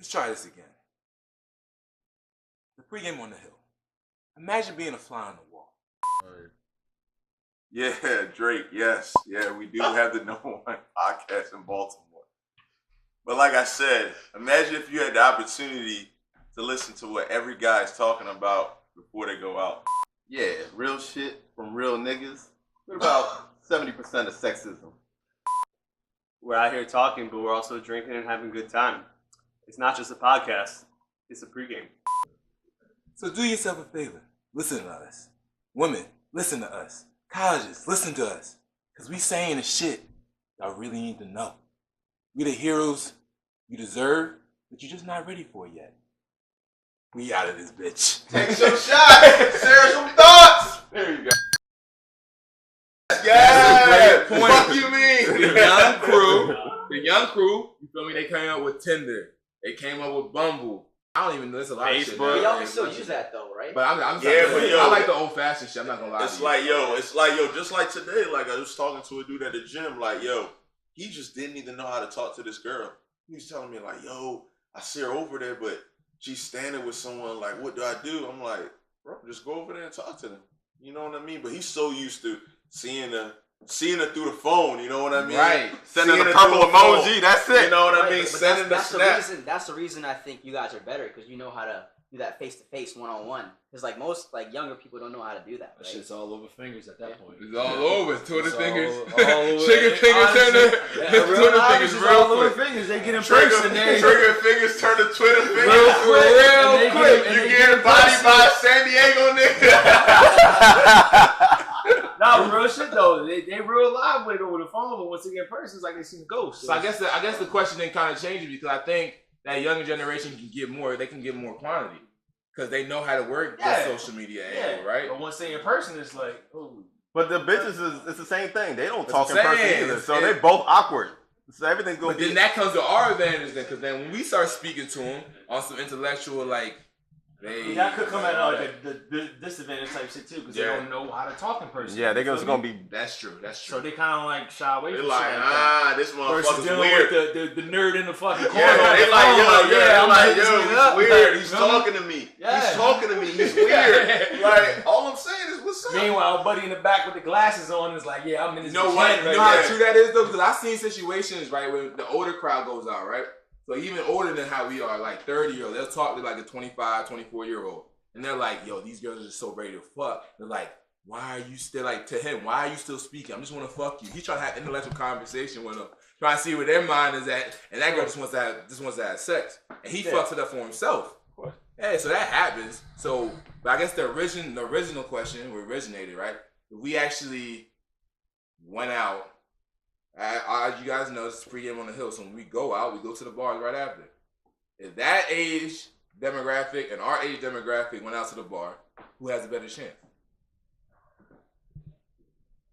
Let's try this again. The pregame on the hill. Imagine being a fly on the wall. Yeah, Drake, yes. Yeah, we do have the #1 podcast in Baltimore. But like I said, imagine if you had the opportunity to listen to what every guy is talking about before they go out. Yeah, real shit from real niggas. What about 70% of sexism? We're out here talking, but we're also drinking and having a good time. It's not just a podcast, it's a pregame. So do yourself a favor. Listen to us. Women, listen to us. Colleges, listen to us. Because we saying the shit y'all really need to know. We the heroes you deserve, but you're just not ready for it yet. We out of this bitch. Take some shots. Share some thoughts. There you go. Yeah. Point. Fuck you mean? The young crew, you feel me? They came up with Tinder. They came up with Bumble. I don't even know. There's a lot of shit. Facebook. Y'all can still use that though, right? But I'm Yeah, but yo, I like the old fashioned shit. I'm not gonna lie. It's like, yo, just like today, like I was talking to a dude at the gym, like, yo, he just didn't even know how to talk to this girl. He was telling me, like, yo, I see her over there, but she's standing with someone, like, what do I do? I'm like, bro, just go over there and talk to them. You know what I mean? But he's so used to seeing her through the phone, you know what I mean? Right. Sending Seeing a her purple through the emoji, phone. that's it. You know what I Right, mean? but Sending the snap. That's the reason I think you guys are better, because you know how to do that face to face, one on one. Because like most younger people don't know how to do that. That Right? shit's all over fingers at that point. It's all over. Twitter It's fingers. all over. Chicken fingers turn to Twitter fingers real all over quick. fingers. They get in Trigger person. They fingers turn to Twitter fingers. Real quick. You get bodied by a San Diego nigga. Nah, real shit though. They real live with it over the phone, but once they get in person, it's like they seen a ghost. So I guess the question then kind of changes, because I think that younger generation can get more. They can get more quantity because they know how to work the social media angle, right? But once they in person, it's like, oh. But the bitches it's the same thing. They don't That's talk in what I'm person saying. either, so they both awkward. So everything's gonna But be. then that comes to our advantage then, because then when we start speaking to them on some intellectual, like, That could come at like the disadvantage type shit too, because they don't know how to talk in person. Yeah, they're just gonna be. That's true. So they kind of like shy away They're from like, shit like that. this Versus motherfucker's dealing weird. with the nerd in the fucking corner. Yeah, they like, I'm like, he's weird. He's talking to me. Yeah. He's talking to me. He's weird. Like, all I'm saying is, what's up? Meanwhile, buddy in the back with the glasses on is like, yeah, I'm in this. You know bitch what? head You right know how now. true that is though? Because I've seen situations, right, where the older crowd goes out, right? So even older than how we are, like 30-year-old, they'll talk to like a 25, 24-year-old. And they're like, yo, these girls are just so ready to fuck. They're like, why are you still, like, to him, why are you still speaking? I just want to fuck you. He's trying to have intellectual conversation with them, trying to see where their mind is at. And that girl just wants to have sex. And he fucks it up for himself. Yeah, so that happens. So, but I guess the original question, where it originated, right? We actually went out. As you guys know, this is pregame on the hill. So when we go out, we go to the bars right after. If that age demographic and our age demographic went out to the bar, who has a better chance?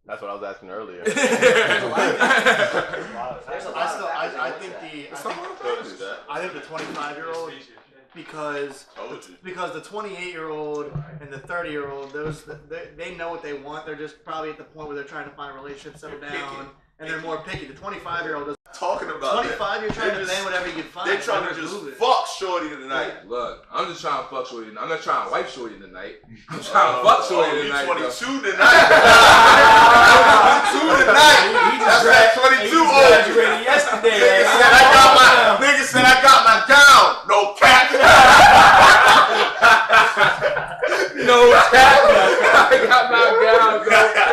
That's what I was asking earlier. I think the 25-year-old, because the 28-year-old and the 30-year-old, they know what they want. They're just probably at the point where they're trying to find a relationship, settle down, and they're more picky. The 25-year-old doesn't. Talking about 25, you're trying to bang whatever you can find. They're trying to just fuck Shorty tonight. Look, I'm just trying to fuck Shorty. I'm not trying to wipe Shorty tonight. I'm trying to fuck Shorty tonight. 22 tonight. 22 tonight. That's that 22 old. Yesterday. Nigga said I got my gown. No cap. No cap. I got my gown. No cap.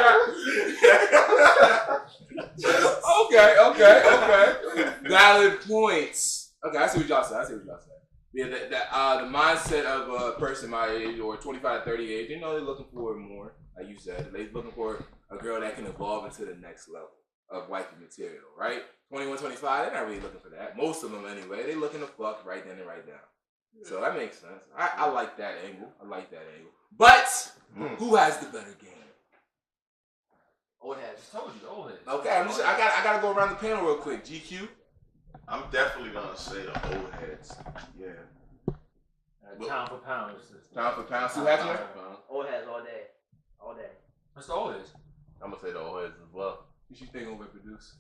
Okay. Valid points. Okay, I see what y'all said. Yeah, the mindset of a person my age or 25 to 30 age, they're looking for more, like you said. They're looking for a girl that can evolve into the next level of wifey material, right? 21, 25, they're not really looking for that. Most of them anyway. They're looking to fuck right then and right now. So that makes sense. I like that angle. But who has the better game? Old heads. Told you, old heads. Okay, I gotta go around the panel real quick. GQ. I'm definitely gonna say the old heads. Yeah. Pound for pound. Pound for pound. Sue Hatchner? Old heads all day. All day. What's the old heads? I'm gonna say the old heads as well. What you think overproduce?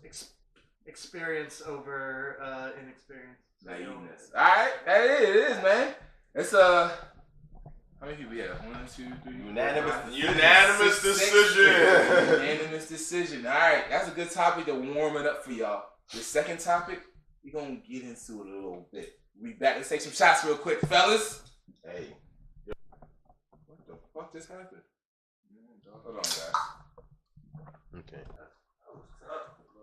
Experience over inexperience. Naiveness. All right, it is, man. It's how many people we have? 1, 2, 3, Unanimous decision. Unanimous decision. All right, that's a good topic to warm it up for y'all. The second topic, we're gonna get into it a little bit. We back. Let's take some shots real quick, fellas. Hey, what the fuck just happened? Hold on, guys. Okay.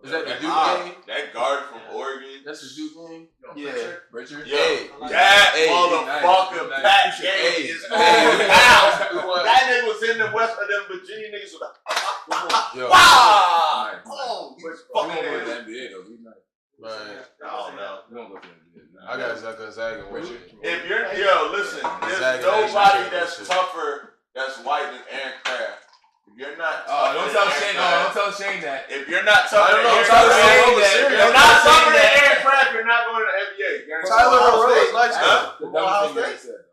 Is that the Duke game? That guard from Oregon. That's the Duke game? Yeah. Richard. Hey, that motherfucker Pat Game is out. That nigga was in the West of them Virginia niggas with a wow. Oh, he's fucking go to the NBA though. We not. Right. I don't know. We don't go to the NBA. I got Gonzaga. If you're listen, there's nobody that's tougher that's white than Aaron Craft. If you're not don't tell Shane. Don't tell Shane that. If you're not tougher than Aaron Craft, you're not tougher than Aaron Craft, you're not going to the NBA. Tyler Rowe is nice The though. dumbest thing you said.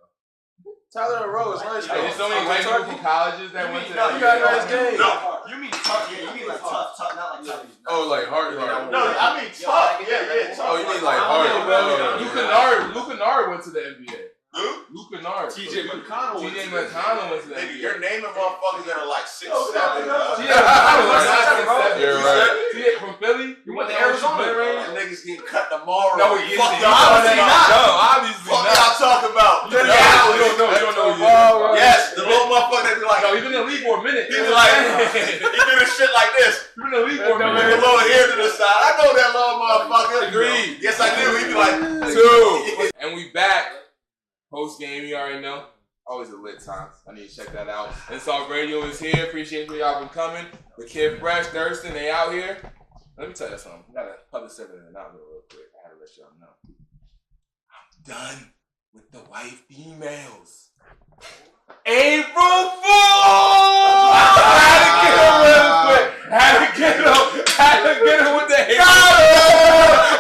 Tyler Rowe is nice though. There's so many white people from colleges that went to. No, you got a nice game. No, You mean tough? Yeah, you mean like tough, not like tough. Oh, like hard. no, I mean tough. Yeah, tough. Oh, you mean like hard? Luke Kennard went to the NBA. Who? Luke Kennard. TJ McConnell went to the Nigga, NBA. you're naming motherfuckers that are like 6'7". TJ McConnell was 6'7". You're right. From Philly. You went to Arizona. Them niggas getting cut tomorrow. No, he Fuck isn't. y'all talking about. No, obviously Fuck not. y'all talking about. You don't know. Yes, the little motherfucker that be like, No, he's been in the league for a minute. he be like, he do this shit like this. He's been in the league for a With minute. a little hair to the side. I know that little motherfucker. Agreed. Yes, I do. He be like, 2. And we back. Post game, you already know. Always a lit time. I need to check that out. Unsolved Radio is here. Appreciate you y'all for coming. The Kid Fresh, Thurston, they out here. Let me tell you something. I gotta public service announcement real quick. I gotta let y'all know. I'm done with the white females. April Fool! Had to get him with the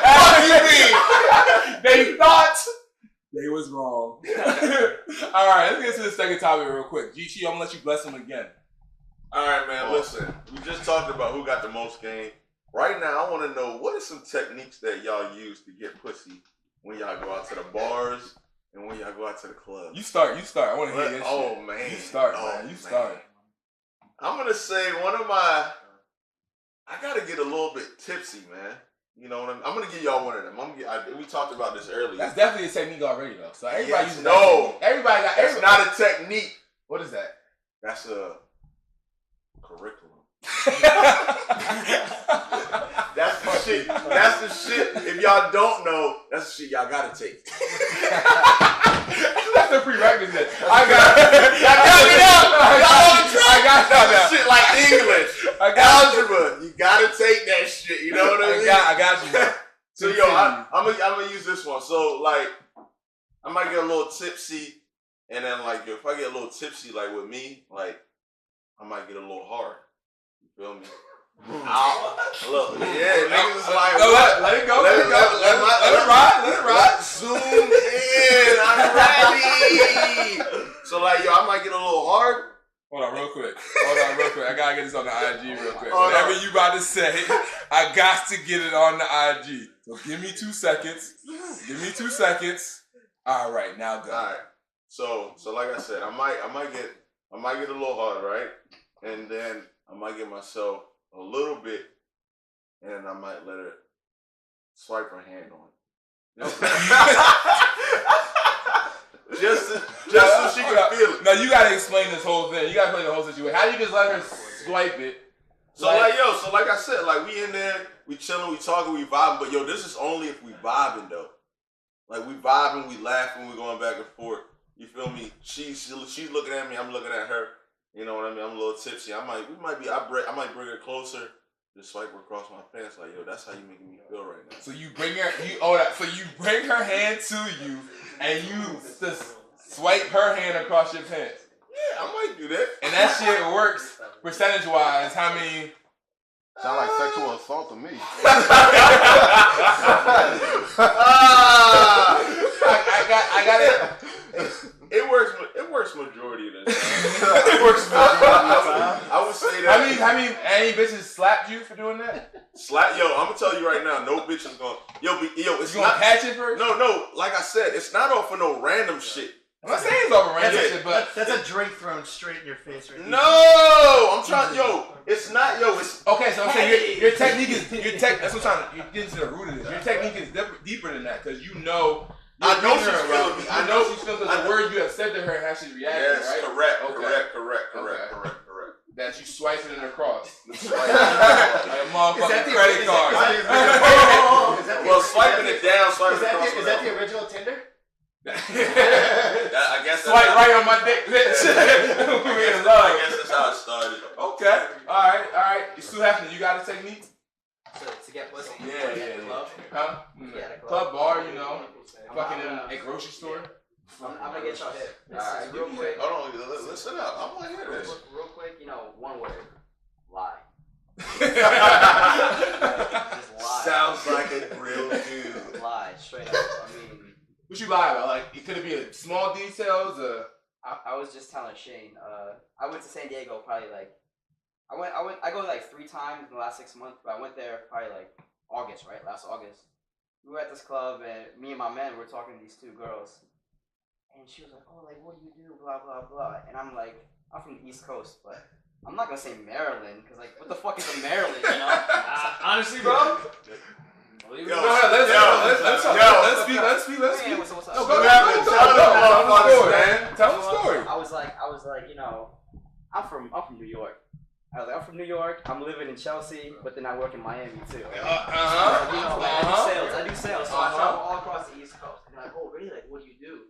what do you mean? They thought they was wrong. All right, let's get to the second topic real quick. GT, I'm gonna let you bless him again. All right, man, listen. We just talked about who got the most game. Right now, I want to know what are some techniques that y'all use to get pussy when y'all go out to the bars and when y'all go out to the club. You start. I want to hear this. Oh, shit. man. You start, man. You start. I'm going to say I got to get a little bit tipsy, man. You know what I mean? I'm going to give y'all one of them. We talked about this earlier. That's definitely a technique already, though. So everybody uses no. that. Everybody got. It's not a technique. What is that? That's a curriculum. That's the shit. That's the shit. If y'all don't know, that's the shit y'all gotta take. That's a prerequisite. I got shit like English. Algebra. You gotta take that shit. You know what I mean? I got you. So yo, I'm gonna use this one. So like, I might get a little tipsy, and then like if I get a little tipsy, like with me, like I might get a little hard. You feel me? Look, yeah, niggas is like, let it go. Let it ride. Zoom in. I'm ready. So like, yo, I might get a little hard. Hold on, real quick. I gotta get this on the IG real quick. Whatever you about to say, I got to get it on the IG. So give me 2 seconds. All right, now go. All right. So like I said, I might get a little hard, right? And then I might get myself a little bit, and I might let her swipe her hand on it. just so she can feel it. No, you gotta explain this whole thing. You gotta explain the whole situation. How do you just let her swipe it? So like I said, like we in there, we chilling, we talking, we vibing. But yo, this is only if we vibing though. Like we vibing, we laughing, we going back and forth. You feel me? She's looking at me, I'm looking at her. You know what I mean? I'm a little tipsy. I might bring her closer, just swipe her across my pants. Like, yo, that's how you making me feel right now. So you bring her hand to you, and you just swipe her hand across your pants. Yeah, I might do that. And that shit works percentage-wise. How many? Sound like sexual assault to me. I got it. It works majority of the time. I would say that. How I mean, any bitches slapped you for doing that? Slap, yo, I'm gonna tell you right now, no bitch is gonna, it's You gonna catch it first? No, like I said, it's not off for no random shit. I'm not saying it's over random shit, but that's a drink thrown straight in your face right now. No, I'm trying, it's not, it's. Okay, so I'm saying your technique is, that's what I'm trying to, you get into the root of this. Your technique is deeper than that, because you know. I know she's feeling me. I know she's feeling the word you have said to her and how she's reacting, yes, right? Correct. That you swipe it in her cross. Like a motherfucking credit card. Well, swiping it down, swiping it across. Is that the original Tinder? I guess swipe right on my dick, bitch. I guess that's how it started. Okay. All right. You still happening? You got a technique? To get pussy. Yeah. Club. Huh? Yeah, club bar, you know. Fucking in a grocery store. I'm gonna get y'all hit. Alright, Real quick. Hold on, listen up. I want to hear this. Real quick, one word. Lie. Just lie. Sounds like a real dude. Lie, straight up. I mean, what you lie about? Like, could it be a small details? I was just telling Shane. I went to San Diego probably like. I go like 3 times in the last 6 months, but I went there probably like August, right? Last August. We were at this club, and me and my men were talking to these 2 girls. And she was like, oh, like, what do you do? Blah, blah, blah. And I'm like, I'm from the East Coast, but I'm not going to say Maryland, because, like, what the fuck is a Maryland, you know? Honestly, bro. Let's speak. What's up? No, go, man. Tell the story. I was like, I'm from New York. I was like, I'm from New York. I'm living in Chelsea, but then I work in Miami too. I do sales. So I travel all across the East Coast. And they're like, oh, really? Like, what do you do?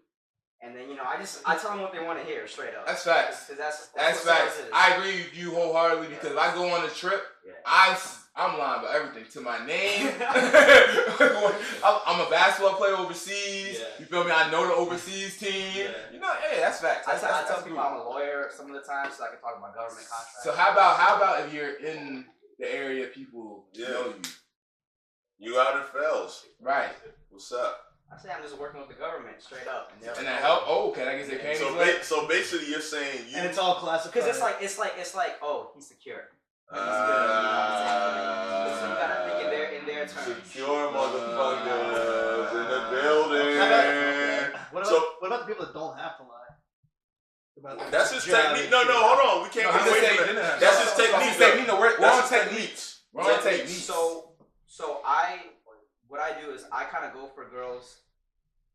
And then I tell them what they want to hear straight up. That's facts. That's facts. I agree with you wholeheartedly because if I go on a trip, I'm lying about everything to my name. I'm a basketball player overseas. Yeah. You feel me? I know the overseas team. Yeah. You know, hey, that's facts. I tell people I'm a lawyer some of the time so I can talk about government contracts. So how about if you're in the area people know you? You out in Fells. Right. What's up? I say I'm just working with the government straight up. And that help? Oh, okay. I guess they pay me. So basically you're saying you... And it's all classified. Because it's like, oh, he's secure. So you gotta think in their terms. Secure motherfuckers in the building. What about the people that don't have to lie? That's his technique. No, hold on. We can't get away from that. That's his technique. We're on techniques. We're on techniques. So what I do is I kind of go for girls.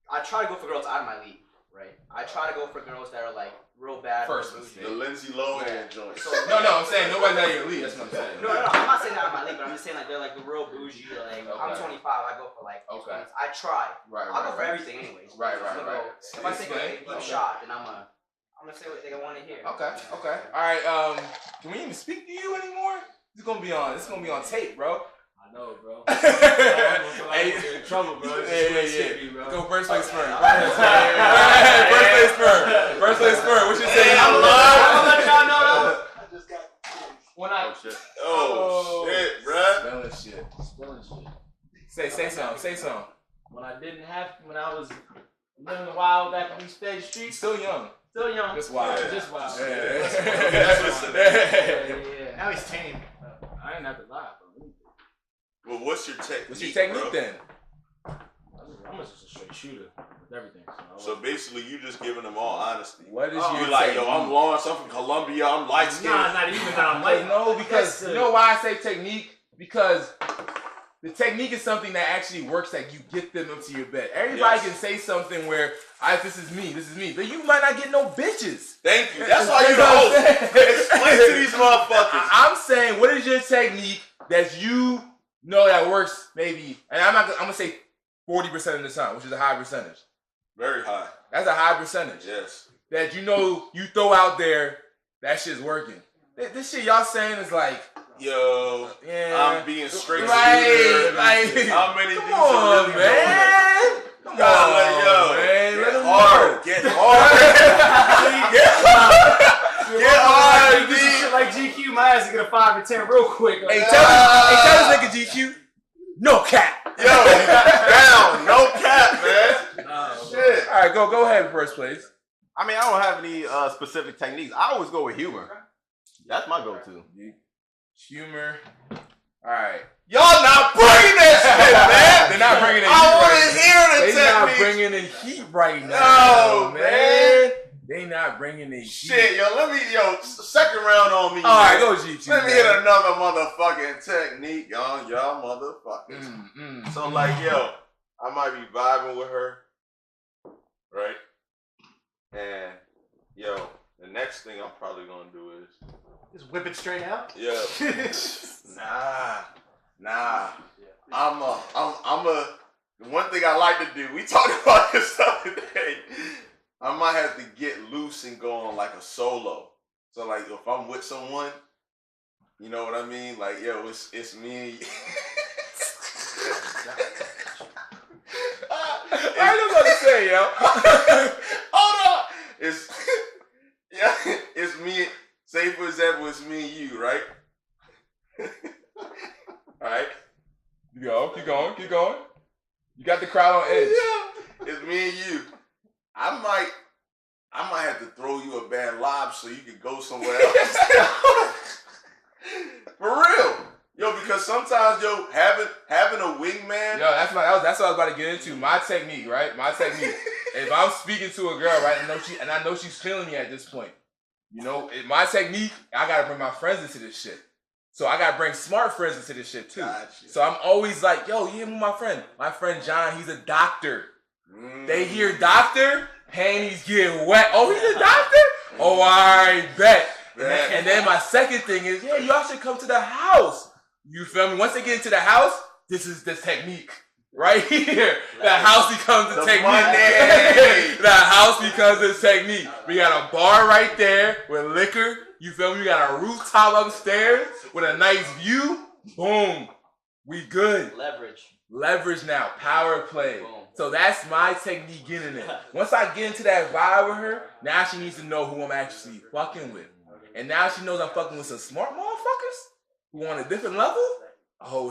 I try to go for girls out of my league, right? I try to go for girls that are like real bad. First, the Lindsay Lohan joint. So, no, I'm saying nobody's out of your league. That's what I'm saying. No, I'm not saying that out of my league, but I'm just saying like they're like the real bougie. Like I'm 25, I go for like. Okay. I try. Right. I'll go for everything anyways. Right. If I take a shot, then I'm gonna say what they want to hear. Okay. All right. Can we even speak to you anymore? This is gonna be on tape, bro. I know, bro. Hey, you're in trouble, bro. Yeah. Bro. Go first place first. First place first. What you saying? I'm gonna let y'all know though. I just got when I. Oh shit, bruh. Spilling shit. Say something. When I was living wild back in these state streets. Still young. Just wild. Just wild. Yeah. Now he's tame. I ain't have to lie, bro. Well, what's your technique? What's your technique then? I'm just a straight shooter with everything. So basically, you just giving them all honesty. What is your like, yo, I'm Lawrence, I'm from Columbia, I'm light skinned. Nah, not even that I'm light. No, because you know why I say technique? Because the technique is something that actually works, that you get them into your bed. Everybody can say something where, this is me, but you might not get no bitches. Thank you. That's why you're the host. Explain to these motherfuckers. I'm saying, what is your technique that you know that works maybe, and I'm gonna say 40% of the time, which is a high percentage. Very high. That's a high percentage. Yes. That you know you throw out there, that shit's working. This shit y'all saying is like, yo, I'm being straight right, like, how many come on, really man. Come on, man. Let them hard. Get hard. Get hard, dude. Shit like GQ, my ass is gonna 5 to 10 real quick. Hey, tell this nigga GQ, no cap. Yo, down, no cap, man. Shit. All right, go ahead, first place. I mean, I don't have any specific techniques. I always go with humor. That's my go-to. Humor. All right. Y'all not bringing that shit, man. They're not bringing it. I want to hear the They're not techniques. bringing the heat right now, No, man. They not bringing the heat. Shit, second round on me. All right, man. go GT. Let me hit another motherfucking technique on y'all motherfuckers. So like, I might be vibing with her, right? And the next thing I'm probably gonna do is Just whip it straight out. Nah. I'm a. The one thing I like to do. We talked about this the other day. I might have to get loose and go on like a solo. So like, if I'm with someone, you know what I mean? Like, it's me and you. I don't know what to say, yo. Hold on. It's me. Say for example, it's me and you, right? All right. Keep going. You got the crowd on edge. Yeah. It's me and you. I might have to throw you a bad lob so you can go somewhere else. For real. Because sometimes, having a wingman. That's what I was about to get into. My technique, right? If I'm speaking to a girl, right, and I know she's feeling me at this point. My technique, I gotta bring my friends into this shit. So I gotta bring smart friends into this shit too. Gotcha. So I'm always like, yo, you hear my friend? My friend John, he's a doctor. They hear doctor, panties get wet. Oh, he's a doctor? Oh, I bet. And then my second thing is, y'all should come to the house. You feel me? Once they get into the house, this is the technique. Right here. The house becomes the technique. The house becomes the technique. We got a bar right there with liquor. You feel me? We got a rooftop upstairs with a nice view. Boom. We good. Leverage now. Power play. Boom. So that's my technique getting it. Once I get into that vibe with her, now she needs to know who I'm actually fucking with. And now she knows I'm fucking with some smart motherfuckers who on a different level. Oh,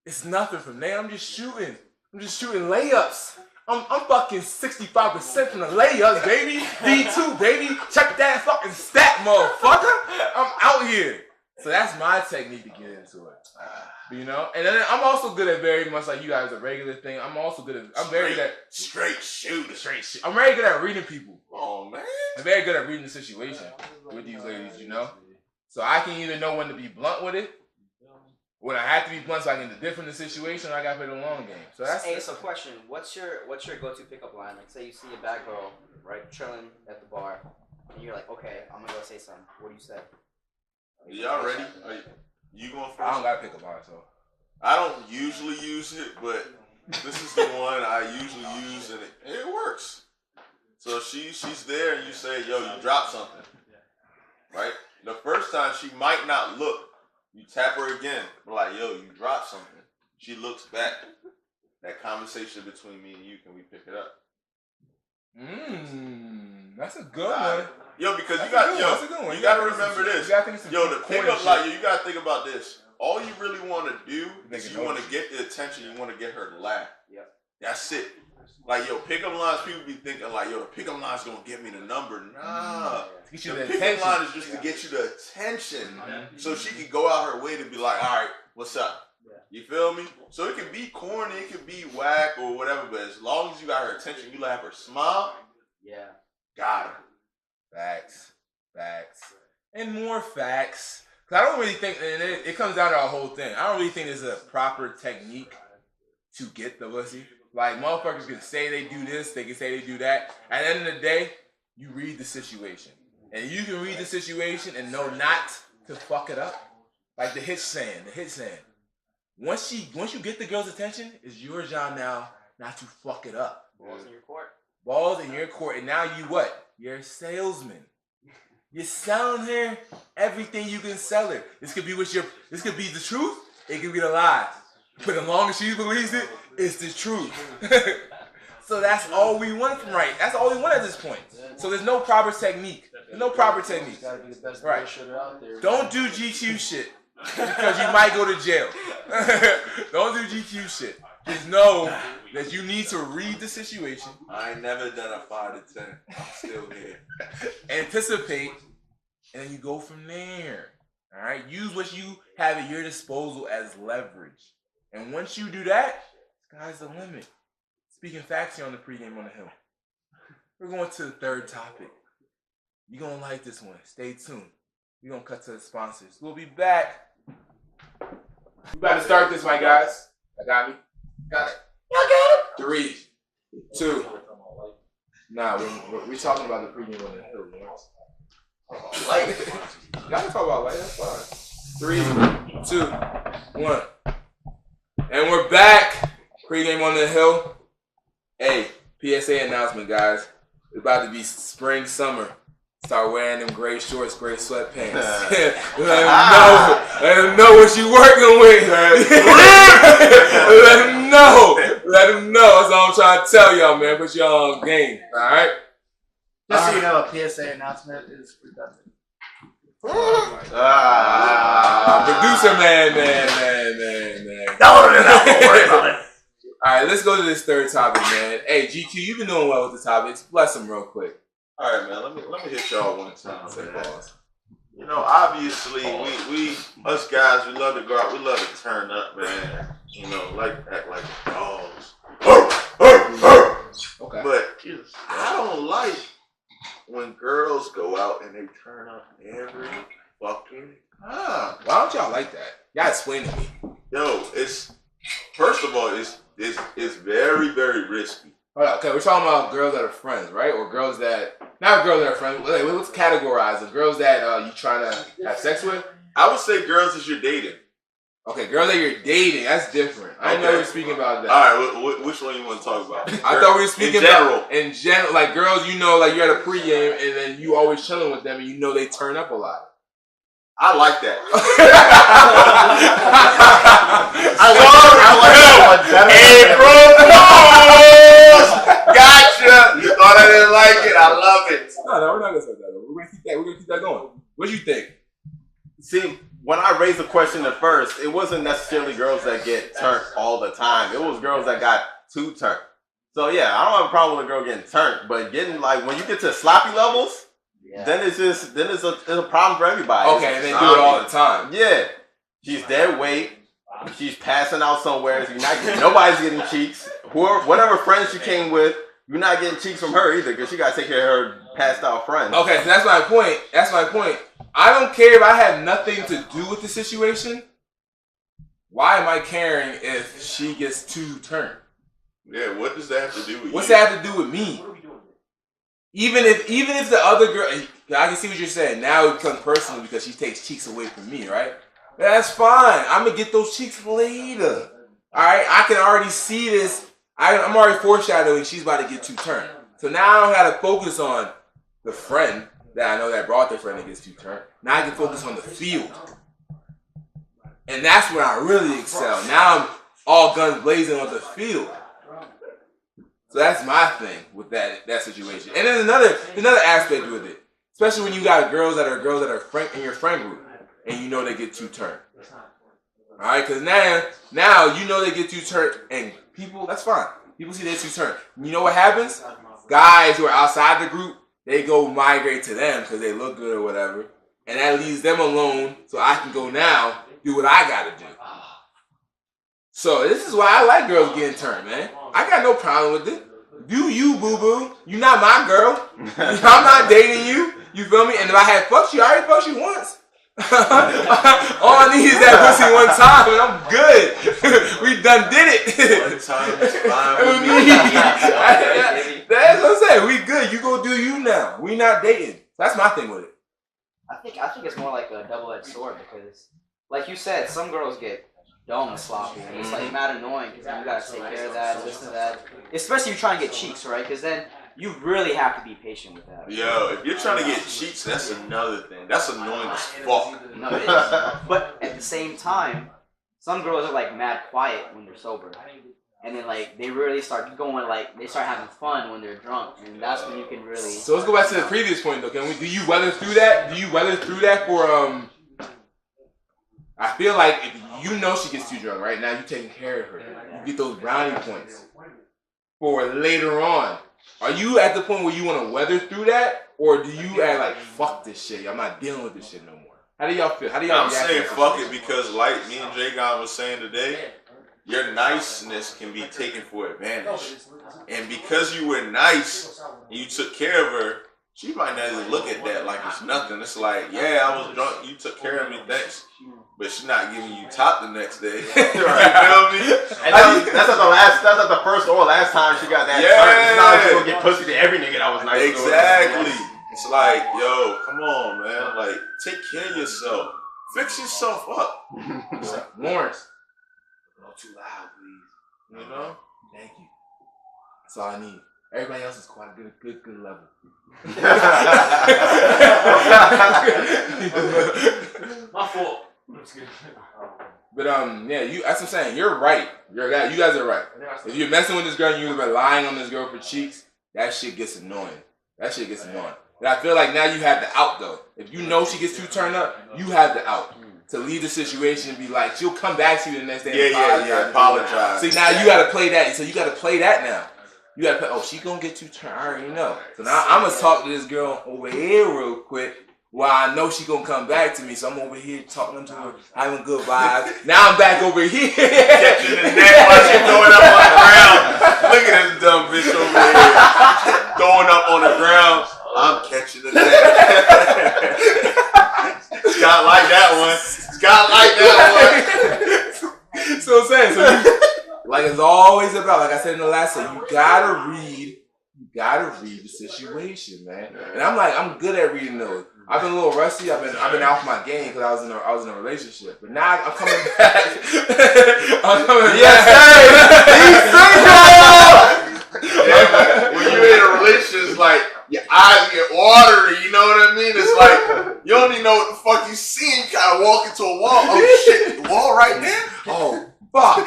it's nothing from there. I'm just shooting layups. I'm fucking 65% from the layups, baby. D2, baby. Check that fucking stat, motherfucker. I'm out here. So that's my technique to get into it. And then I'm also good at very much like you guys, a regular thing. I'm very good at straight shooter. I'm very good at reading people. Oh man. I'm very good at reading the situation with these ladies, So I can either know when to be blunt with it, when I have to be blunt so I can different the situation, I gotta play the long game. So that's so question, what's your go-to pickup line? Like say you see a bad girl, right, chilling at the bar, and you're like, okay, I'm gonna go say something. What do you say? Y'all ready? You going first? I don't gotta pick up on it, so. I don't usually use it, but this is the one I usually use, and it works. So she's there, and you say, yo, you dropped something. Right? The first time, she might not look. You tap her again. We're like, yo, you dropped something. She looks back. That conversation between me and you, can we pick it up? That's a good one. Yo, because that's a good one. You gotta remember this. The pickup line, you gotta think about this. All you really want to do is you want to get the attention. You want to get her to laugh. Yep. That's it. Like, pickup lines, people be thinking like, the pickup line's gonna get me the number. Nah. The pickup line is just to get you the attention, so she can go out her way to be like, all right, what's up? You feel me? So it can be corny, it can be whack or whatever, but as long as you got her attention, you let her smile. Yeah. Got her. Facts. And more facts. Cause I don't really think, and it comes down to our whole thing. I don't really think there's a proper technique to get the pussy. Like, motherfuckers can say they do this, they can say they do that. At the end of the day, you read the situation. And you can read the situation and know not to fuck it up. Like the hit saying. Once you get the girl's attention, it's your job now not to fuck it up. Balls in your court. And now you what? You're a salesman. You're selling her everything you can sell her. This could be the truth, it could be the lie. But as long as she believes it, it's the truth. So that's all we want from right. That's all we want at this point. So there's no proper technique. Gotta be the best right. bullshitter out there. Don't do GQ shit. Because you might go to jail. Don't do GQ shit. Just know that you need to read the situation. I ain't never done a 5 to 10. I'm still here. Anticipate, and then you go from there. All right, use what you have at your disposal as leverage. And once you do that, sky's the limit. Speaking facts here on the Pregame on the Hill. We're going to the third topic. You're going to like this one. Stay tuned. We're going to cut to the sponsors. We'll be back. We about to start this, my guys. I got me. Got it. Y'all got it? 3, 2. Nah, we're talking about the Pregame on the Hill. You know? Light. Y'all can talk about light. That's fine. 3, 2, 1. And we're back. Pregame on the Hill. Hey, PSA announcement, guys. It's about to be spring, summer. Start wearing them gray shorts, gray sweatpants. Let them know what you working with. Let them know. Let them know. That's all I'm trying to tell y'all, man. Put y'all on game. All right? Just so you know, a PSA announcement is redundant. Producer man. Don't worry about it. All right, let's go to this third topic, man. Hey, GQ, you've been doing well with the topics. Bless them real quick. All right, man. Let me hit y'all one time. You know, obviously, we us guys, we love to go out. We love to turn up, man. You know, act like dogs. Okay. But I don't like when girls go out and they turn up every fucking time. Why don't y'all like that? Y'all explain to me. Yo, first of all, it's very, very risky. Hold on, okay, we're talking about girls that are friends, right? Or girls that, not girls that are friends. Let's categorize them. Girls that you trying to have sex with? I would say girls that you're dating. Okay, girls that you're dating, that's different. I didn't know we were speaking about that. All right, which one you want to talk about? I thought we were speaking about, in general, like girls, you know, like you're at a pregame and then you always chilling with them and you know they turn up a lot. I like that. I like that one better. Gotcha. You thought I didn't like it. I love it. No, we're not gonna say that. We're gonna keep that going. What do you think? See, when I raised the question at first, it wasn't necessarily girls that get turned all the time. It was girls that got too turned. So yeah, I don't have a problem with a girl getting turned, but getting like when you get to sloppy levels, then it's a problem for everybody. Okay, and they do it all the time. Yeah, she's dead weight. She's passing out somewhere. Nobody's getting cheeks. Whatever friends she came with, you're not getting cheeks from her either because she got to take care of her passed out friends. Okay, so that's my point. I don't care if I have nothing to do with the situation. Why am I caring if she gets too turned? Yeah, what does that have to do with What's you? that have to do with me? Even if the other girl, I can see what you're saying. Now it becomes personal because she takes cheeks away from me, right? That's fine. I'm gonna get those cheeks later. All right, I can already see this. I'm already foreshadowing she's about to get too turned. So now I don't have to focus on the friend that I know that brought the friend that gets too turned. Now I can focus on the field, and that's where I really excel. Now I'm all guns blazing on the field. So that's my thing with that situation. And then another aspect with it, especially when you got girls that are in your friend group, and you know they get too turned. All right, because now you know they get too turned, and people, that's fine. People see they too turned. You know what happens? Guys who are outside the group, they go migrate to them because they look good or whatever, and that leaves them alone. So I can go now do what I gotta do. So this is why I like girls getting turned, man. I got no problem with it. Do you, boo-boo. You not my girl. I'm not dating you. You feel me? And if I had fucked you, I already fucked you once. All I need is that pussy one time and I'm good. We done did it. One time is fine with me. That's what I'm saying. We good. You go do you now. We not dating. That's my thing with it. I think it's more like a double-edged sword because, like you said, some girls get dumb and sloppy, and it's like mad annoying because you gotta take care of that, this and that. Especially if you're trying to get cheeks, right? Because then you really have to be patient with that. Yo, if you're trying to get cheeks, that's another thing. That's annoying as fuck. No, it is. But at the same time, some girls are like mad quiet when they're sober. And then like they really start going like they start having fun when they're drunk, and that's when you can really. So let's go back to the previous point though. Do you weather through that? Do you weather through that for I feel like if you know she gets too drunk right now, you taking care of her. You get those brownie points for later on. Are you at the point where you want to weather through that, or do you act like fuck this shit? I'm not dealing with this shit no more. How do y'all feel? How do y'all I'm react saying to fuck this? it because, like me and J-Gon was saying today, your niceness can be taken for advantage. And because you were nice and you took care of her, she might not even look at that like it's nothing. It's like, yeah, I was drunk, you took care of me, thanks. But she's not giving you top the next day. You feel me? And that's not the first or last time she got that. Yeah. It's not like she gonna get pussy to every nigga that was nice. Exactly. It's like, yo, come on, man. Like, take care of yourself. Fix yourself up. Lawrence. Not too loud, please. You know? Thank you. That's all I need. Everybody else is quite good level. My fault. But yeah, that's what I'm saying. You're right. You guys are right. If you're messing with this girl and you're relying on this girl for cheeks, that shit gets annoying. But I feel like now you have the out though. If you know she gets too turned up, you have the out to leave the situation and be like, she'll come back to you the next day. Yeah. Apologize. See, now you gotta play that. So you gotta play that now. You gotta play. Oh, she gonna get too turned. I already know. So now I'm gonna talk to this girl over here real quick. While I know she gonna come back to me, so I'm over here talking to her, having good vibes. Now I'm back over here. Catching the neck while she throwing up on the ground. Look at this dumb bitch over here. Throwing up on the ground. I'm catching the neck. Scott like that one. So I'm saying, like it's always about, like I said in the last one, you gotta read the situation, man. And I'm good at reading those. I've been a little rusty. I've been off my game because I was in a relationship. But now I'm coming back. When you're in a relationship, it's like your eyes get watery. You know what I mean? It's like you don't even know what the fuck you see. You kind of walk into a wall. Oh shit, the wall right there. Oh fuck!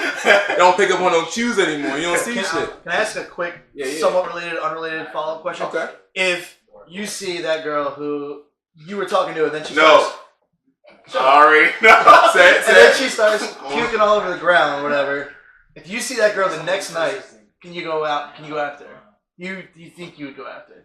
You don't pick up on those cues anymore. You don't see shit. Can I ask a quick, somewhat unrelated follow-up question? Okay. If you see that girl who you were talking to, and then she Sorry. then she starts puking all over the ground or whatever. If you see that girl the next night, can you go after her? Do you think you would go after her?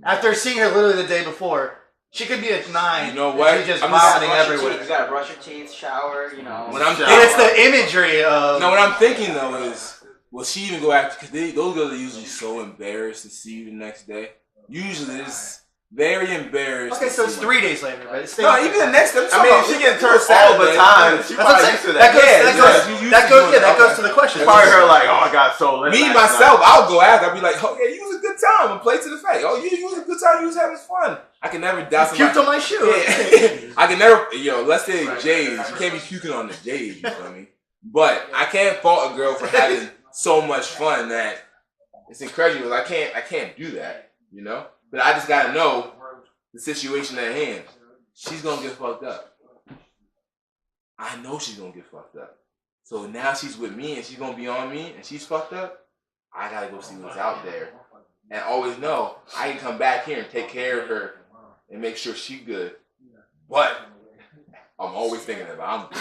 After seeing her literally the day before, she could be at 9. You know what? She's just vomiting everywhere. You gotta brush your teeth, shower, you know. And it's the imagery of. No, what I'm thinking though is, will she even go after? Because those girls are usually so embarrassed to see you the next day. Usually, it's very embarrassed. Okay, so it's 3 days later, but it's no, even the next time. I mean, if she getting turned all the time, she probably used to that. That goes to the question. Probably her like, oh, I got so lit. Me myself, I'll go after. I'll be like, oh yeah, you was a good time. And play to the fact. Oh, you was a good time. You was having fun. I can never doubt somebody. Puked on my shoe. Yeah. I can never. Let's say J's. You can't be puking on the J's. You feel me? But I can't fault a girl for having so much fun that it's incredible. I can't do that. You know. But I just gotta know the situation at hand. She's gonna get fucked up. I know she's gonna get fucked up. So now she's with me and she's gonna be on me and she's fucked up. I gotta go see what's out there. And always know I can come back here and take care of her and make sure she's good. But I'm always thinking about I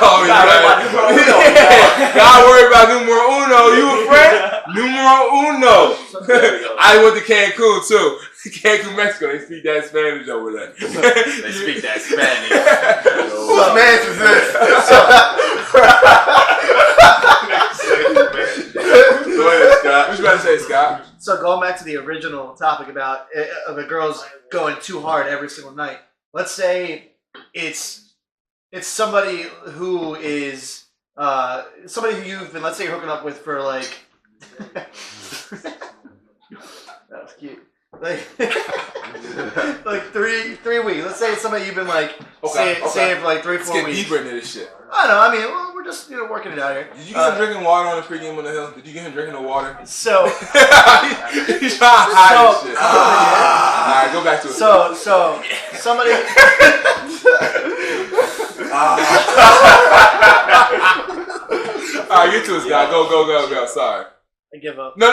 always gotta worry about numero uno. You a friend? Numero uno. I went to Cancun too. Cancun, Mexico. They speak that Spanish over there. They speak that Spanish. Whose man is this? Go ahead, Scott. What you about to say, Scott? So going back to the original topic about the girls going too hard every single night. Let's say it's somebody who is somebody who you've been, let's say, you're hooking up with for like that was cute. Like 3 weeks. Let's say it's somebody you've been like saying for like 3-4 weeks. Let's get deeper into this shit. I don't know. I mean, well, we're just working it out here. Did you get him drinking water on the pregame on the hill? Did you get him drinking the water? So he's trying to hide this shit. All right, go back to it. So somebody. All right, get to it, Scott. Go. Sorry. I give up. No.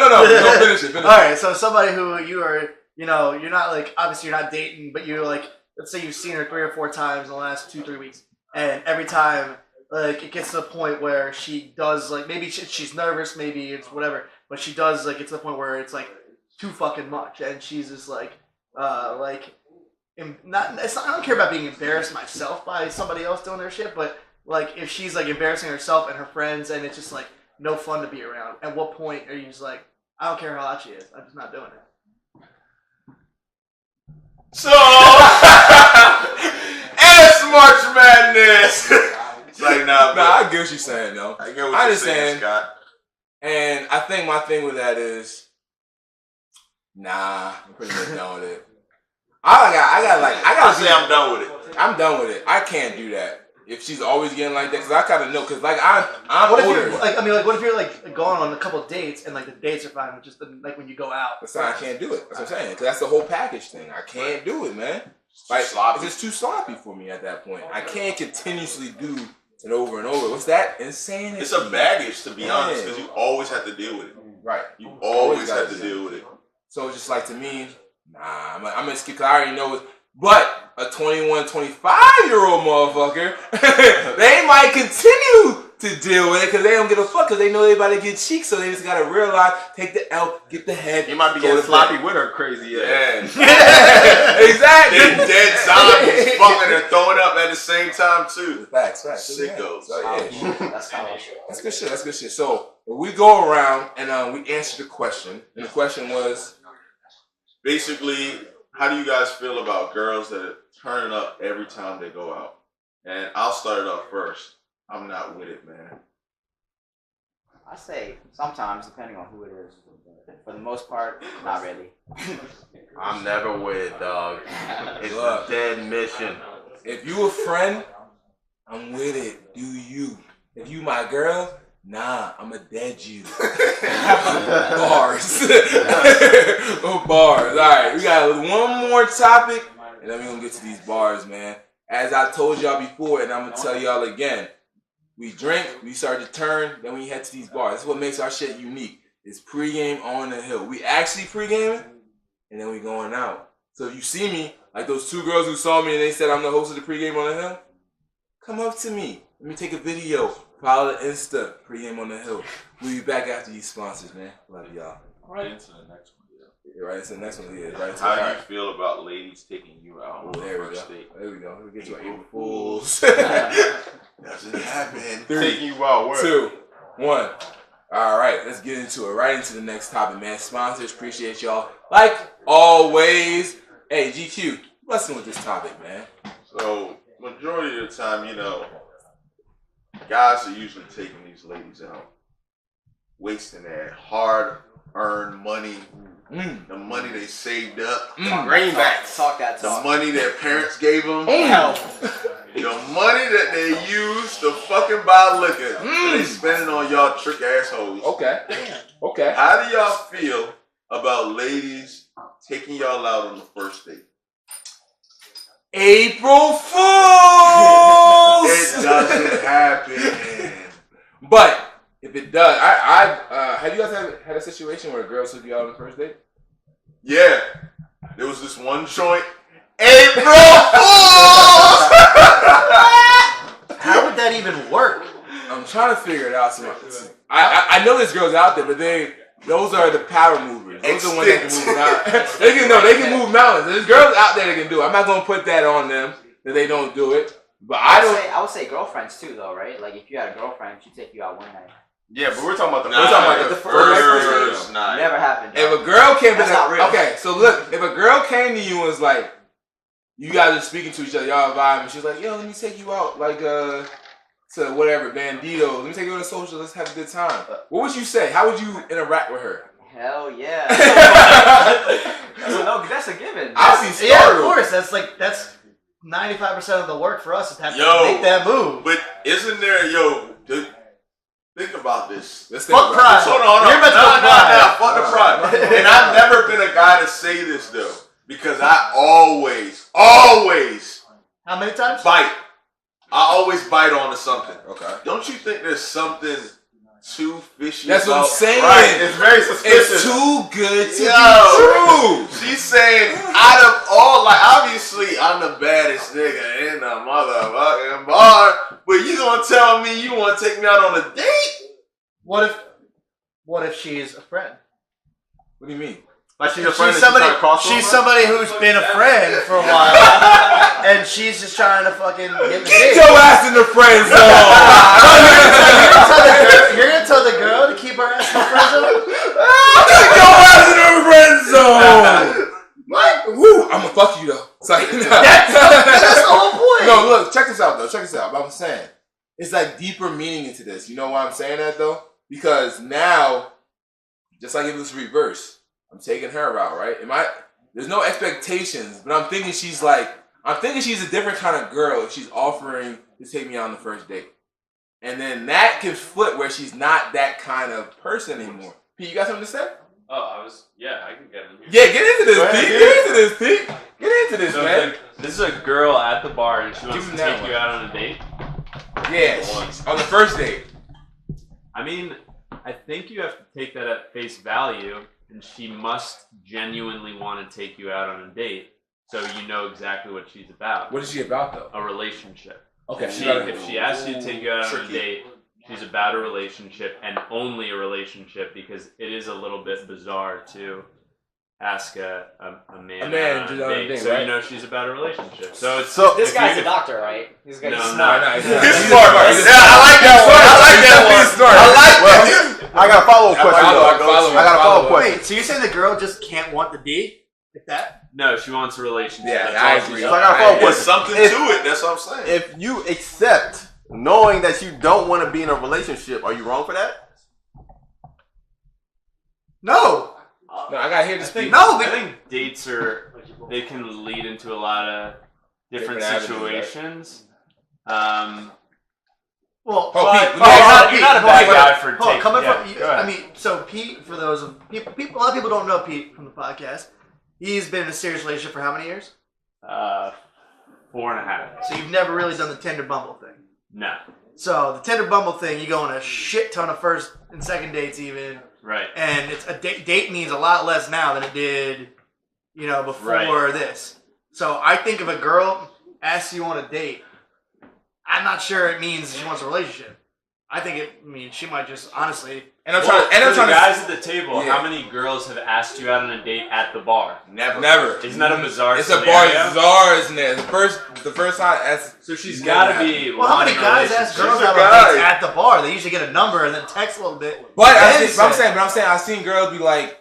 Finish it. All right, so somebody who you are, you're not like, obviously you're not dating, but you're like, let's say you've seen her 3 or 4 times in the last 2-3 weeks, and every time, like, it gets to the point where she does, like, maybe she's nervous, maybe it's whatever, but she does, like, get to the point where it's, like, too fucking much, and she's just, like, I don't care about being embarrassed myself by somebody else doing their shit, but like if she's like embarrassing herself and her friends, and it's just like no fun to be around. At what point are you just like, I don't care how hot she is, I'm just not doing it. So, it's March Madness. It's like, nah, I get what you're saying, though. I get what you're saying, Scott. And I think my thing with that is, I'm pretty much done with it. I gotta say I'm done with it. I'm done with it. I can't do that. If she's always getting like that, because I kind of know, because like I'm older. What if you're like going on a couple of dates and like the dates are fine, but just like when you go out? That's why I can't do it. That's what I'm saying. Because that's the whole package thing. I can't do it, man. Like it's just too sloppy for me at that point. I can't continuously do it over and over. What's that? Insanity. It's a baggage, to be honest, because you always have to deal with it. Right. You always have to deal with it. So it's just like, to me, I'm gonna skip, because I already know it. But a 21, 25-year-old motherfucker, they might continue to deal with it because they don't give a fuck, because they know they about to get cheeks, so they just gotta realize, take the L, get the head. You might be getting sloppy with her crazy ass. Yeah. Exactly. Dead zombies fucking and throwing up at the same time too. Facts. Sickos. So, yeah. That's good shit. So we go around and we answer the question, and the question was basically, how do you guys feel about girls that are turning up every time they go out? And I'll start it off first. I'm not with it, man. I say sometimes, depending on who it is. For the most part, not really. I'm never with it, dog. It's a dead mission. If you a friend, I'm with it. Do you? If you my girl, nah, I'ma dead you. Bars. Bars. Alright, we got one more topic, and then we're gonna get to these bars, man. As I told y'all before, and I'm gonna tell y'all again, we drink, we start to turn, then we head to these bars. That's what makes our shit unique. It's pregame on the hill. We actually pregaming, and then we going out. So if you see me, like those two girls who saw me and they said I'm the host of the pregame on the hill, come up to me. Let me take a video. Follow the Insta, Pregame on the Hill. We'll be back after these sponsors, man. Love y'all. Right into the next one. Yeah, right into the next one. Yeah, right into How do you feel about ladies taking you out on the first date? There we go. We get to April Fools. Doesn't happen. 3, Taking you out. Where? 2, 1. All right, let's get into it. Right into the next topic, man. Sponsors, appreciate y'all. Like always. Hey, GQ, blessing with this topic, man. So, majority of the time, guys are usually taking these ladies out, wasting their hard-earned money, the money they saved up, Greenbacks. Talk that talk. the money their parents gave them, the money that they used to fucking buy liquor, that they spending on y'all trick assholes. Okay. How do y'all feel about ladies taking y'all out on the first date? April Fools! It doesn't happen. But if it does, have you guys had a situation where a girl took you out on the first date? Yeah. There was this one joint. April Fools! How would that even work? I'm trying to figure it out. I know there's girls out there, but those are the power movers. Those are the ones that can move mountains. They can move mountains. There's girls out there that can do it. I'm not gonna put that on them that they don't do it. But I would say girlfriends too, though, right? Like if you had a girlfriend, she'd take you out one night. Yeah, but we're talking about the first night. Never happened. If a girl came real. Okay, so look, if a girl came to you and was like, you guys are speaking to each other, y'all vibing, she's like, yo, let me take you out, like to whatever, Bandido. Let me take you on a social. Let's have a good time. What would you say? How would you interact with her? Hell yeah. That's a given. I'll be startled. Yeah, of course. That's 95% of the work for us is have to make that move. But isn't there, think about this. Fuck pride. Hold on. You're about to Fuck the pride. And I've never been a guy to say this, though, because I always How many times? bite. I always bite onto something. Okay. Don't you think there's something too fishy? That's what I'm saying. Right. It's very suspicious. It's too good to be true. She's saying, out of all, obviously, I'm the baddest nigga in the motherfucking bar, but you gonna tell me you want to take me out on a date? What if she's a friend? What do you mean? Like she's a friend. She's somebody who's been a friend for a while, and she's just trying to fucking get the Get dick. your ass in the friend zone. You're gonna tell the girl to keep her ass in the friend zone? Get your ass in the friend zone. Woo! I'm gonna fuck you though. It's like, That's the whole point. No, look, check this out though. Check this out. I'm saying it's like deeper meaning into this. You know why I'm saying that though? Because now, just like if it was reverse, I'm taking her out, right? There's no expectations, but I'm thinking she's a different kind of girl if she's offering to take me out on the first date. And then that can flip where she's not that kind of person anymore. Pete, you got something to say? Oh, I can get in here. Yeah, get into this, Pete. Get into this, Pete. Get into this, man. This is a girl at the bar and she wants to take one. you out on a date. Yeah, on the first date. I mean, I think you have to take that at face value, and she must genuinely want to take you out on a date, so you know exactly what she's about. What is she about, though? A relationship. Okay. If she asks you to take you out on a date, she's about a relationship and only a relationship, because it is a little bit bizarre to ask a man out on a date. So right? you know she's about a relationship. So This guy's a doctor, right? He's No, smart. he's smart. Yeah, I like that one. I got a follow-up question. I got a follow-up question. Wait, so you're saying the girl just can't want the D? Like that? No, she wants a relationship. Yeah, That's I all agree. she's So I got a follow-up There's question. something to it. That's what I'm saying. If you accept knowing that you don't want to be in a relationship, are you wrong for that? No. No, I gotta hear this. I think dates they can lead into a lot of different Different avenues, situations. Well, Pete, you're not a bad guy for taking. coming Yeah, from, go ahead. I mean, so Pete, for those of people, a lot of people don't know Pete from the podcast. He's been in a serious relationship for how many years? 4.5. So you've never really done the Tinder Bumble thing. No. So the Tinder Bumble thing, you go on a shit ton of first and second dates even, Right. and it's a date means a lot less now than it did, before this. So I think if a girl asks you on a date, I'm not sure it means she wants a relationship. I think she might just honestly. And I'm trying the to guys at the table, Yeah. how many girls have asked you out on a date at the bar? Never. Isn't that a bizarre It's a scenario? bar bizarre, isn't it? The first time. So she's got to be. Well, how many guys ask girls She's a out guy. on dates at the bar? They usually get a number and then text a little bit. But I'm Then saying, I've seen girls be like,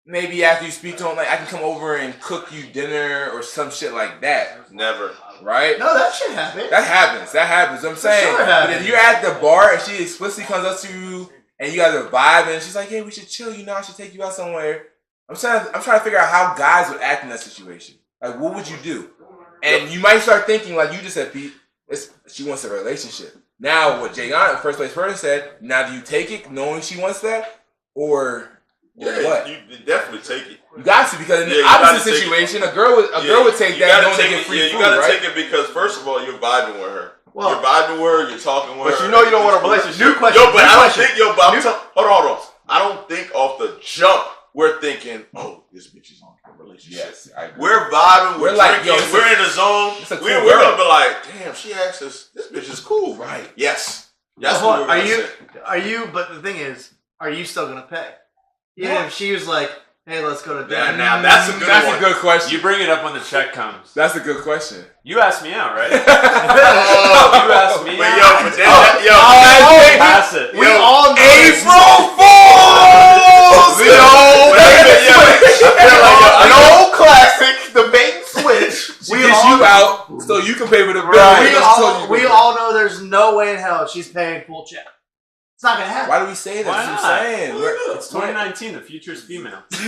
maybe after you speak to them, like I can come over and cook you dinner or some shit like that, Never. right? No, that shit happens. That happens. I'm saying, sure it but happens. if you're at the bar and she explicitly comes up to you and you guys are vibing, and she's like, "Hey, we should chill. I should take you out somewhere." I'm trying to figure out how guys would act in that situation. Like, what would you do? And you might start thinking, like you just said, Pete, she wants a relationship. Now, what Jay Gon, first place person, said, now do you take it knowing she wants that? Or what? You definitely take it. You got to, because in the Yeah, you gotta opposite take situation, a girl would take that knowing they get free you food, gotta right? take it because first of all, you're vibing with her. Well- you're vibing with her, you're talking with her. But you know you don't want a relationship. New question. Yo, but new I don't question. think, hold on. I don't think off the jump we're thinking, oh, this bitch is on a relationship. Yes, I agree. We're vibing, we're like, drinking, yo, we're in the zone. it's a cool We're girl. gonna be like, damn, she asked us, this bitch is cool. Right. Yes. That's Hold what on, we're gonna say. Are you? But the thing is, are you still gonna pay? Even if she was like, "Hey, let's go to dinner." Now that's a good That's one. a good question. You bring it up when the check comes. That's a good question. You asked me out, right? Oh, You asked me but out. yo, but then, Pass it. We all know April Fools! No classic, the bait and switch. She gets you out, so you can pay for the bill. We all know there's no way in hell she's paying full check. It's not gonna happen. Why do we say that? Why That's not? what I'm saying. It's 2019. The future is female. Yo,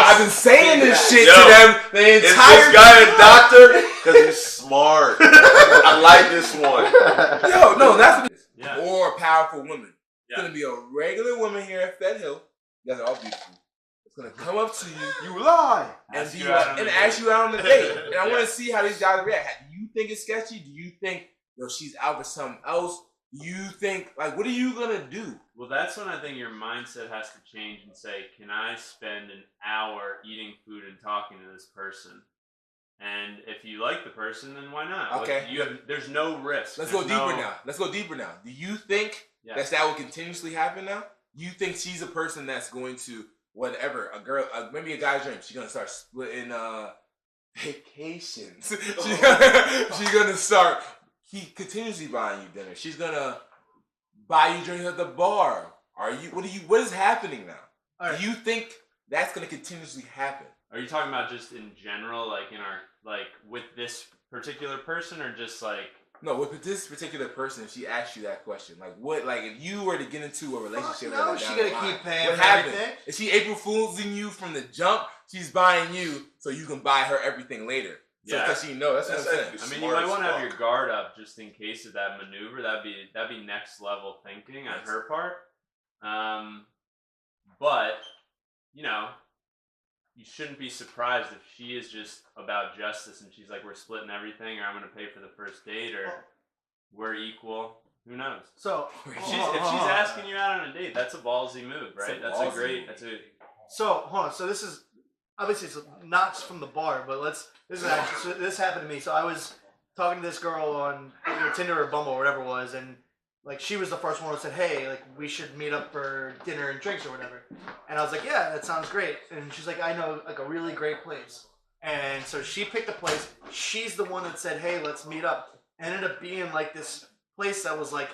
I've been saying this shit to them the is entire this guy a doctor? Because he's smart. I like this one. Yo, no, that's what Yeah. or powerful women. It's Yeah. gonna be a regular woman here at Fed Hill. You guys are all beautiful. It's gonna come up to you You lie. and Ask be you out like, on and a ask date. you out on the date. And I Yeah. want to see how these guys react. Do you think it's sketchy? Do you think she's out for something else? You think what are you gonna do? Well, that's when I think your mindset has to change and say, can I spend an hour eating food and talking to this person? And if you like the person, then why not? Okay. There's no risk. Let's go There's deeper no- now. Let's go deeper now. Do you think Yeah. that will continuously happen now? You think she's a person that's going to whatever, maybe a guy's dream, she's gonna start splitting vacations. She's gonna start continuously buying you dinner. She's gonna buy you drinks at the bar. What is happening now? Right. Do you think that's gonna continuously happen? Are you talking about just in general, like with this particular person, or just like? No, with this particular person, if she asked you that question, if you were to get into a relationship with her, she's gonna keep paying what for happened? everything? Is she April Foolsing you from the jump? She's buying you so you can buy her everything later. So because she knows, that's what I'm saying. I mean, you might want to have your guard up just in case of that maneuver. That'd be next level thinking on her part. But you shouldn't be surprised if she is just about justice and she's like, we're splitting everything, or I'm going to pay for the first date, or we're equal. Who knows? So if she's asking you out on a date, that's a ballsy move, right? So hold on. So this is obviously it's not from the bar, but this happened to me. So I was talking to this girl on either Tinder or Bumble or whatever it was, and like she was the first one who said, hey, like we should meet up for dinner and drinks or whatever. And I was like, yeah, that sounds great. And she's like, I know like a really great place. And so she picked a place. She's the one that said, hey, let's meet up. Ended up being like this place that was like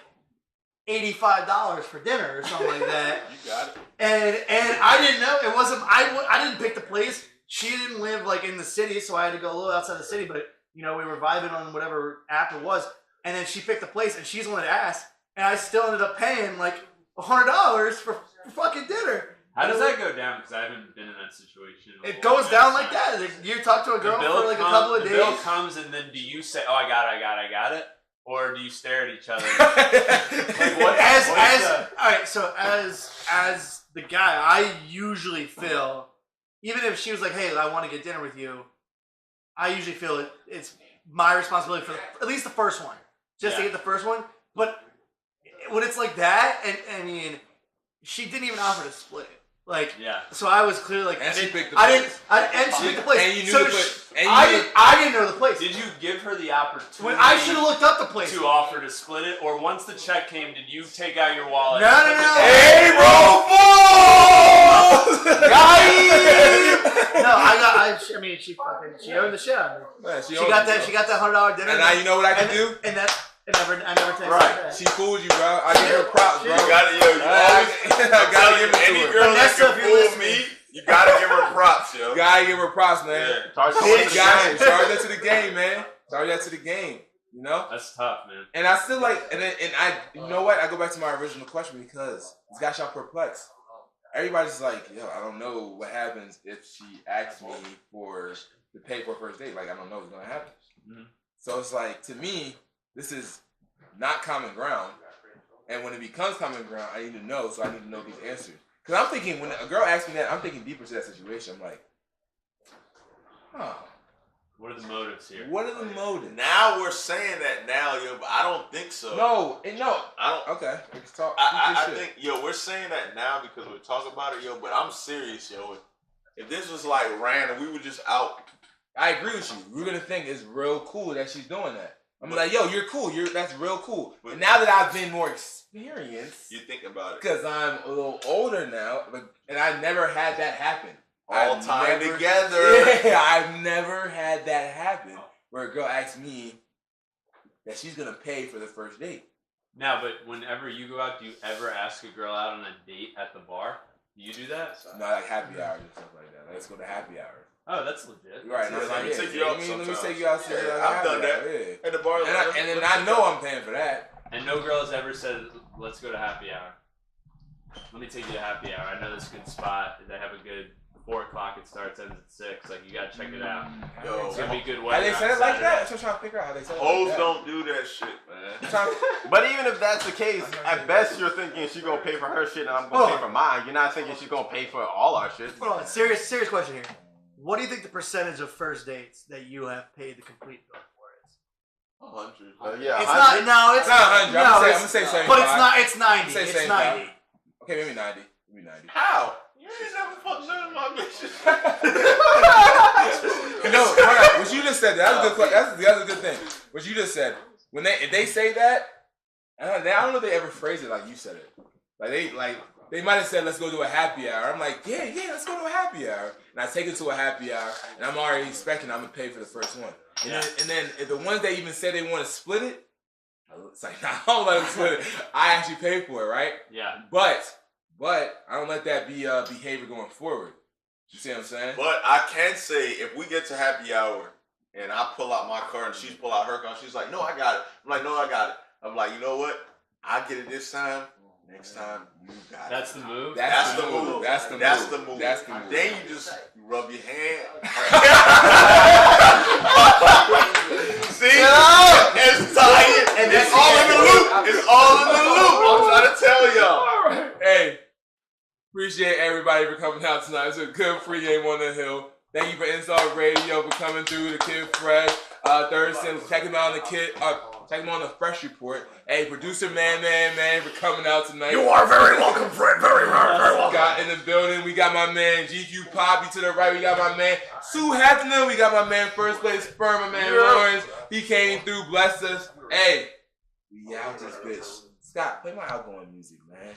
$85 for dinner or something like that. You got it. And I didn't know. It wasn't, I didn't pick the place. She didn't live like in the city, so I had to go a little outside the city, but we were vibing on whatever app it was. And then she picked the place, and she's the one that asked. And I still ended up paying like $100 for fucking dinner. How does that go down? Because I haven't been in that situation. It goes down like that. You talk to a girl for like a couple of days. The bill comes, and then do you say, "Oh, I got it," or do you stare at each other? All right. So as the guy, I usually feel, even if she was like, "Hey, I want to get dinner with you," I usually feel it's my responsibility for at least the first one, just to get the first one. But when it's like that, and I mean, she didn't even offer to split it. Like, so I was clearly like, and she picked the place. And she picked the place. And you knew the place. I didn't know the place. Did you give her the opportunity? When I should have looked up the place to offer to split it, or once the check came, did you take out your wallet? No. Hey, I mean, she owned the shit out of me. Man, she got that $100 dinner. And now you know what I can do? And that. I never take that. She fooled you, bro. I give her props, bro. You gotta give her any girl that can fool me. You gotta give her props, yo. You gotta give her props, man. Charge that to the game, man. Charge that to the game. You know? That's tough, man. And I still like, you know what? I go back to my original question because it's got y'all perplexed. Everybody's like, yo, I don't know what happens if she asks me to pay for a first date. Like, I don't know what's gonna happen. Mm-hmm. So it's like, to me, this is not common ground. And when it becomes common ground, I need to know. So I need to know these answers. Because I'm thinking, when a girl asks me that, I'm thinking deeper to that situation. I'm like, what are the motives here? What are the motives? Now we're saying that now, yo, but I don't think so. No. I don't. Okay. Let's talk. I think, yo, we're saying that now because we're talking about it, yo, but I'm serious, yo. If this was like random, we were just out. I agree with you. We're going to think it's real cool that she's doing that. I'm like, yo, you're cool. That's real cool. But now that I've been more experienced, you think about it because I'm a little older now, and I never had that happen. All time together. Yeah, I've never had that happen where a girl asks me that she's gonna pay for the first date. Now, but whenever you go out, do you ever ask a girl out on a date at the bar? Do you do that? No, like happy hours and stuff like that. Let's go to happy hours. Oh, that's legit. Right. Let me take you out sometimes. Let me take you out. I've done that. Yeah. At the bar. And then I know I'm paying for that. And no girl has ever said, let's go to happy hour. Let me take you to happy hour. I know this is a good spot. They have a good 4 o'clock. It starts, ends at 6. Like, you gotta check it out. Yo, it's gonna be good How weather. they said it like that? I'm trying to figure out how they said it. Hoes don't do that shit, man. But even if that's the case, at best you're thinking she's gonna pay for her shit and I'm gonna pay for mine. You're not thinking she's gonna pay for all our shit. Hold on, serious question here. What do you think the percentage of first dates that you have paid the complete bill for is? 100. Yeah, it's not. No, it's not 100. I'm gonna say 75. But it's not. It's 90. It's 90. Okay, maybe 90. How? You ain't never fucked none of my bitches. No, what you just said, that's a good. That's a good thing. What you just said, if they say that, I don't know if they ever phrase it like you said it. Like they might have said, let's go to a happy hour. I'm like, yeah, let's go to a happy hour. And I take it to a happy hour, and I'm already expecting I'm going to pay for the first one. And then if the ones that even said they want to split it, it's like, nah, I don't let them split it. I actually pay for it, right? Yeah. But I don't let that be behavior going forward. You see what I'm saying? But I can say, if we get to happy hour, and I pull out my card, and she's pull out her card, she's like, no, I got it. I'm like, no, I got it. I'm like, you know what? I get it this time. Next time, you got That's it. the move? That's the move. That's the move. Then you just rub your hand. See? It's tight. And it's all in the loop. It's all in the loop. I'm trying to tell y'all. Hey, appreciate everybody for coming out tonight. It's a good pregame on the Hill. Thank you for Install Radio for coming through. The Kid Fresh. Thursday, check him out on the Kid. Check him on the Fresh Report. Hey, producer man, for coming out tonight. You are very welcome, Fred. Very welcome. Got in the building. We got my man GQ Poppy to the right. We got my man Sue Hefner. We got my man First Place Sperm, my man Lawrence. He came through, blessed us. Hey, we out this bitch. Scott, play my outgoing music, man.